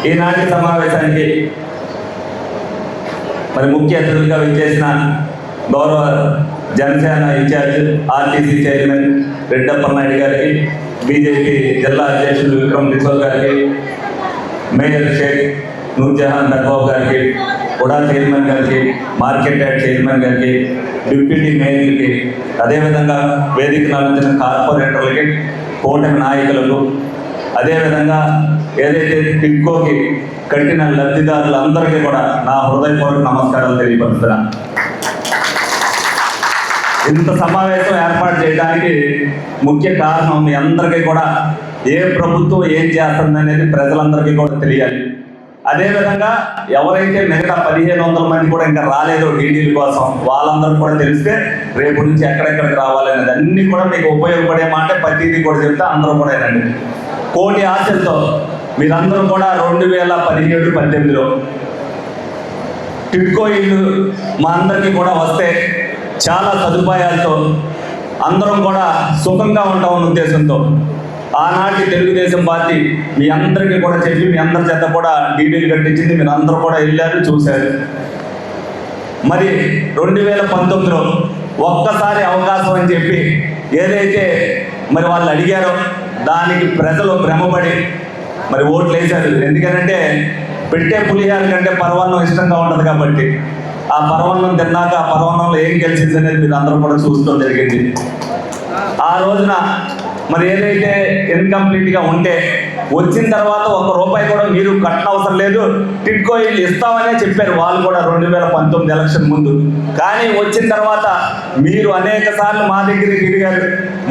ఈనాటి సమావేశానికి మరి ముఖ్య అతిథులుగా విచ్చేసిన గౌరవ Janasena incharge RTC chairman Reddappanaidu గారికి, బీజేపీ జిల్లా అధ్యక్షులు విక్రమ్ కిషోర్ గారికి, మేయర్ షేక్ నూర్జహాన్ నర్బాబు గారికి, కూడా చైర్మన్ గారికి, మార్కెట్ యార్డ్ చైర్మన్ గారికి, డిప్యూటీ మేయర్లకి, అదేవిధంగా వేదికను అందించిన కార్పొరేటర్లకి, కూటమి నాయకులకు, అదేవిధంగా ఏదైతే టిడ్కోకి కట్టిన లబ్ధిదారులందరికీ కూడా నా హృదయపూర్వక నమస్కారాలు తెలియపరుస్తున్నాను. ఇంత సమావేశం ఏర్పాటు చేయడానికి ముఖ్య కారణం మీ అందరికీ కూడా ఏ ప్రభుత్వం ఏం చేస్తుందనేది ప్రజలందరికీ కూడా తెలియాలి. అదేవిధంగా ఎవరైతే మిగతా 1500 మంది కూడా ఇంకా రాలేదో డీడీల కోసం, వాళ్ళందరూ కూడా తెలిస్తే రేపు నుంచి ఎక్కడెక్కడికి రావాలనేది అన్నీ కూడా మీకు ఉపయోగపడే మాట ప్రతిదీ కూడా చెప్తే అందరూ కూడా వినండి. కోటి ఆశలతో మీరందరూ కూడా 2017-18లో టిడ్కో ఇల్లు మా అందరికీ కూడా వస్తే చాలా సదుపాయాలతో అందరం కూడా సుఖంగా ఉంటామన్న ఉద్దేశంతో ఆనాటి తెలుగుదేశం పార్టీ మీ అందరికీ కూడా చెప్పి మీ అందరి చేత కూడా డీడీలు కట్టించింది. మీరు అందరూ కూడా వెళ్ళారు, చూశారు. మరి 2019లో ఒక్కసారి అవకాశం అని చెప్పి ఏదైతే మరి వాళ్ళు అడిగారో దానికి ప్రజలు భ్రమపడి మరి ఓట్లు వేశారు. ఎందుకంటే పెట్టే పులిహార కంటే పరవాన్నం ఇష్టంగా ఉంటుంది కాబట్టి ఆ పరవాన్నం తిన్నాక ఆ పరవాన్నంలో ఏం గెలిచింది అనేది మీరు అందరూ కూడా చూస్తూ జరిగింది. ఆ రోజున మరి ఏదైతే ఇన్కంప్లీట్గా ఉంటే వచ్చిన తర్వాత ₹1 కూడా మీరు కట్టనవసరం లేదు, టిడ్కో ఇల్లు ఇస్తామనే చెప్పారు వాళ్ళు కూడా 2019 ఎలక్షన్ ముందు. కానీ వచ్చిన తర్వాత మీరు అనేక సార్లు మా దగ్గరికి తిరిగారు,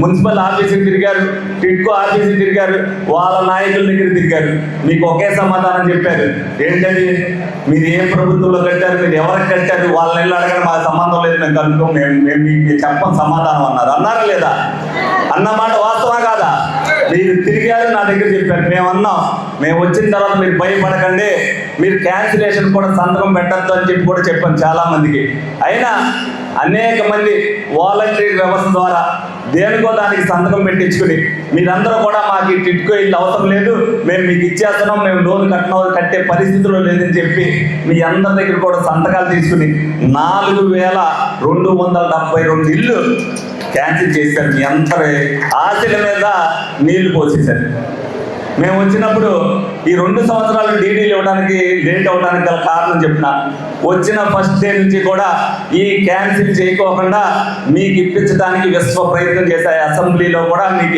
మున్సిపల్ ఆఫీసుకి తిరిగారు, టిడ్కో ఆఫీసుకి తిరిగారు, వాళ్ళ నాయకుల దగ్గర తిరిగారు. మీకు ఒకే సమాధానం చెప్పారు. ఏంటది? మీరు ఏ ప్రభుత్వంలో కట్టారు, మీరు ఎవరికి కట్టారు, వాళ్ళ ఇల్లు అడగడం మాకు సంబంధం లేదు, మేము కనుక్కో, మేము మీకు చెప్పం సమాధానం అన్నారా లేదా? అన్నమాట వాస్తవా కాదా? మీరు తిరిగారు, నా దగ్గర చెప్పారు. మేము అన్నాం, మేము వచ్చిన తర్వాత మీరు భయపడకండి, మీరు క్యాన్సిలేషన్ కూడా సంతకం పెట్టద్దు అని చెప్పి కూడా చెప్పాను చాలా మందికి. అయినా అనేక మంది వాలంటరీ వ్యవస్థ ద్వారా దేనికో దానికి సంతకం పెట్టించుకుని మీరందరూ కూడా మాకు ఈ టిడ్కో ఇల్లు అవసరం లేదు, మేము మీకు ఇచ్చేస్తున్నాం, మేము లోన్ కట్టే పరిస్థితిలో లేదని చెప్పి మీ అందరి దగ్గర కూడా సంతకాలు తీసుకుని 4272 ఇల్లు క్యాన్సిల్ చేశారు. మీ అందరి ఆశల మీద నీళ్లు పోసేశారు. మేము వచ్చినప్పుడు ఈ 2 సంవత్సరాలు డీడీలు ఇవ్వడానికి లేట్ అవ్వడానికి గల కారణం చెప్పిన, వచ్చిన ఫస్ట్ డే నుంచి కూడా ఈ క్యాన్సిల్ చేయకోకుండా మీకు ఇప్పించడానికి విశ్వ ప్రయత్నం చేశాయి. అసెంబ్లీలో కూడా మీకు